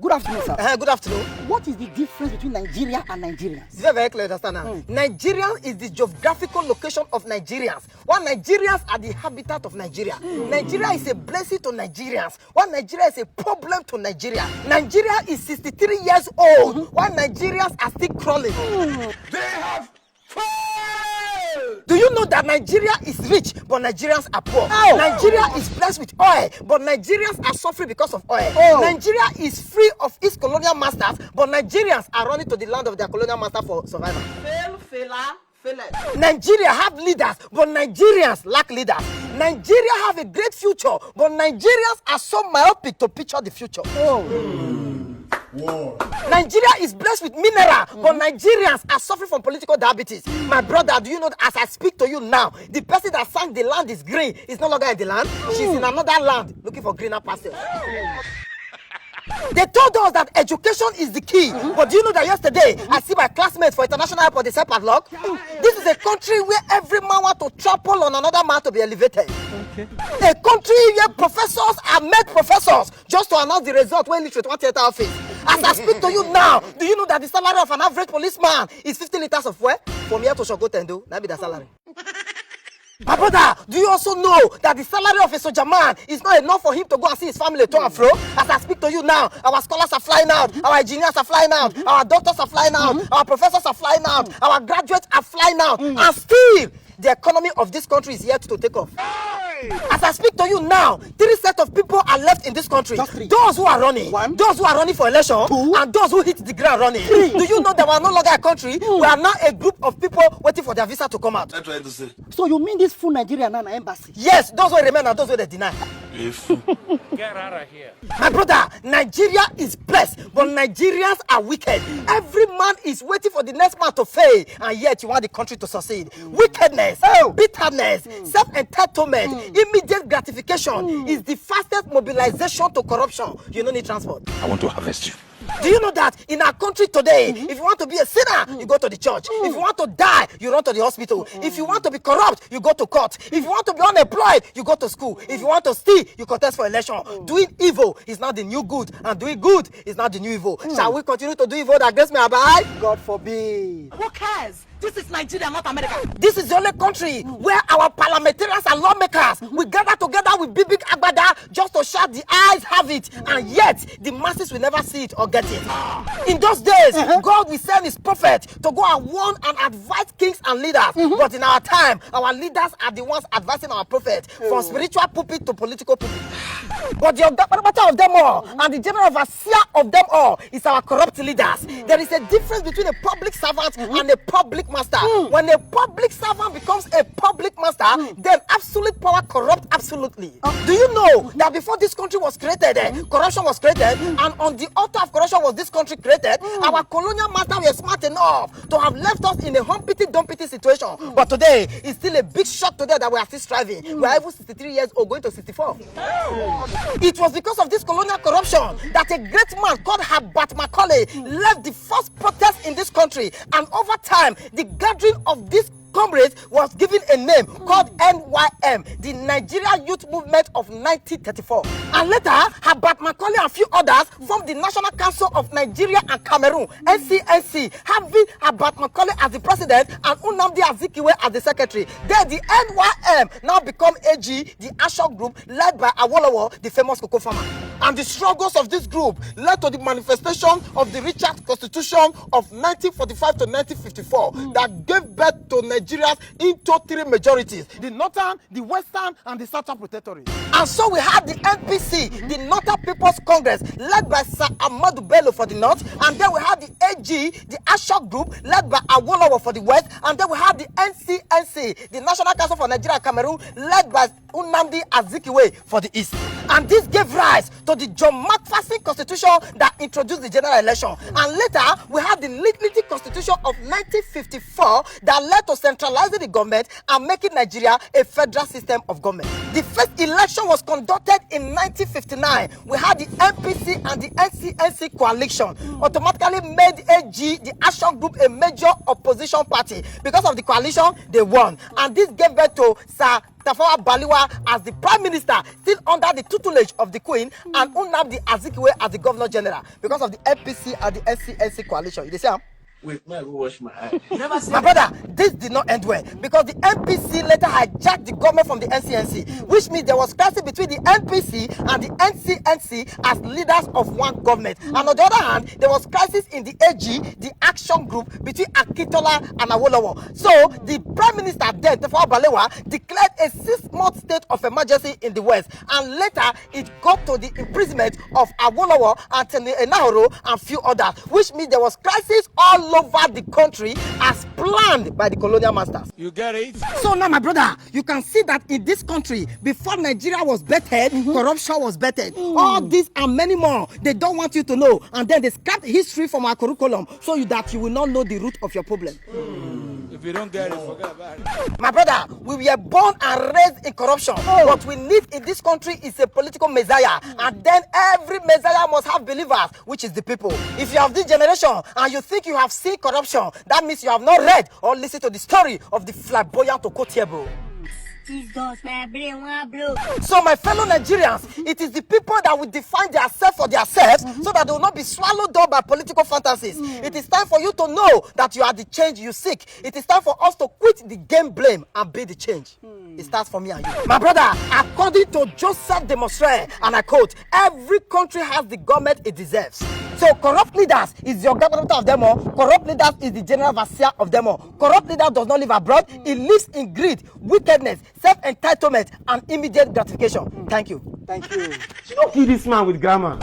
Good afternoon, sir. Good afternoon. What is the difference between Nigeria and Nigerians? It's very, very clear, understand now. Nigerian is the geographical location of Nigerians, while Nigerians are the habitat of Nigeria. Nigeria is a blessing to Nigerians, while Nigeria is a problem to Nigeria. Nigeria is 63 years old, while Nigerians are still crawling. They have failed! Do you know that Nigeria is rich, but Nigerians are poor? Oh. Nigeria is blessed with oil, but Nigerians are suffering because of oil. Oh. Nigeria is free of its colonial masters, but Nigerians are running to the land of their colonial master for survival. Nigeria have leaders, but Nigerians lack leaders. Nigeria have a great future, but Nigerians are so myopic to picture the future. War. Nigeria is blessed with mineral, but Nigerians are suffering from political diabetes. My brother, do you know that as I speak to you now, the person that sang the land is green is no longer in the land. She's in another land looking for greener pastures. They told us that education is the key, but do you know that yesterday I see my classmates for international airport, they said padlock? This is a country where every man wants to trample on another man to be elevated. A country where professors are made professors just to announce the result when literate one theater office. As I speak to you now, do you know that the salary of an average policeman is 50 liters of fuel? From here to Shogotendo, that be the salary. My brother, do you also know that the salary of a soldier man is not enough for him to go and see his family to and fro? As I speak to you now, our scholars are flying out, our engineers are flying out, our doctors are flying out, our professors are flying out, our graduates are flying out, and still the economy of this country is yet to take off. As I speak to you now, 3 sets of people are left in this country. Just 3. Those who are running, One. those who are running for election, 2. and those who hit the ground running. Do you know that we are no longer a country? We are now a group of people waiting for their visa to come out. I'm trying to say. So you mean this full Nigeria now na embassy? Yes, those who remain and those who they deny. If Get out of here. My brother, Nigeria is blessed, but Nigerians are wicked. Every man is waiting for the next man to fail, and yet you want the country to succeed. Wickedness, bitterness, self-entitlement, immediate gratification is the fastest mobilization to corruption. You don't need transport. I want to harvest you. Do you know that in our country today, if you want to be a sinner, you go to the church. If you want to die, you run to the hospital. If you want to be corrupt, you go to court. If you want to be unemployed, you go to school. If you want to steal, you contest for election. Doing evil is not the new good, and doing good is not the new evil. Shall we continue to do evil that grace may abide? God forbid. Who cares? This is Nigeria, not America. This is the only country where our parliamentarians and lawmakers we gather together with big agbada just to shout the eyes have it, and yet the masses will never see it or get it. In those days, God will send his prophet to go and warn and advise kings and leaders. But in our time, our leaders are the ones advising our prophet from spiritual pulpit to political pulpit. But the matter of them all and the general overseer of them all is our corrupt leaders. There is a difference between a public servant and a public master. When a public servant becomes a public master, then absolute power corrupt absolutely. Do you know that before this country was created, corruption was created, and on the altar of corruption was this country created? Our colonial master were smart enough to have left us in a humpity-dumpity situation. But today, it's still a big shock today that we are still striving. We are even 63 years old, going to 64. It was because of this colonial corruption that a great man called Herbert Macaulay led the first protest in this country, and over time, the gathering of this comrades was given a name called NYM, the Nigeria Youth Movement of 1934. And later, Herbert Macaulay and a few others formed the National Council of Nigeria and Cameroon, NCNC, having Herbert Macaulay as the president and Nnamdi Azikiwe as the secretary. Then the NYM now become AG, the Ashok group led by Awolowo, the famous cocoa farmer. And the struggles of this group led to the manifestation of the Richard Constitution of 1945 to 1954 that gave birth to Nigerians into 3 majorities: the Northern, the Western, and the Southern Protectorate. And so we had the NPC, the Northern People's Congress, led by Sir Ahmadu Bello for the North, and then we had the AG, the Ashok group, led by Awolowo for the West, and then we had the NCNC, the National Council for Nigeria and Cameroon, led by Nnamdi Azikiwe for the East. And this gave rise to the John McPherson Constitution that introduced the general election. And later, we had the Little Constitution of 1954 that led to centralizing the government and making Nigeria a federal system of government. The first election was conducted in 1959. We had the NPC and the NCNC coalition automatically made AG, the Ashok group, a major opposition party. Because of the coalition, they won. And this gave birth to Sir Tafawa Balewa as the Prime Minister, still under the tutelage of the Queen, and Nnamdi Azikiwe as the Governor General because of the NPC and the NCNC coalition. You see, Wait, may I go wash my eyes? my brother, this did not end well because the NPC later hijacked the government from the NCNC, which means there was crisis between the NPC and the NCNC as leaders of one government. And on the other hand, there was crisis in the AG, the action group between Akintola and Awolowo. So the Prime Minister then, Tafawa Balewa, declared a 6-month state of emergency in the West, and later it got to the imprisonment of Awolowo and Tene Enahoro and few others, which means there was crisis all over the country as planned by the colonial masters. You get it? So now, my brother, you can see that in this country, before Nigeria was bettered, corruption was bettered. All this and many more, they don't want you to know. And then they scrapped history from our curriculum so that you will not know the root of your problem. If you don't get it, forget about it. My brother, we were born and raised in corruption. What we need in this country is a political messiah. And then every messiah must have believers, which is the people. If you have this generation and you think you have seen corruption, that means you have not read or listened to the story of the flamboyant Okotiebo. So my fellow Nigerians, it is the people that will define themselves for themselves so that they will not be swallowed up by political fantasies. It is time for you to know that you are the change you seek. It is time for us to quit the game blame and be the change. It starts for me and you. My brother, according to Joseph de Maistre, and I quote, every country has the government it deserves. So corrupt leaders is the government of them all. Corrupt leaders is the general overseer of them all. Corrupt leader does not live abroad. He lives in greed, wickedness, self-entitlement, and immediate gratification. Thank you. Thank you. Don't kill this man with grammar.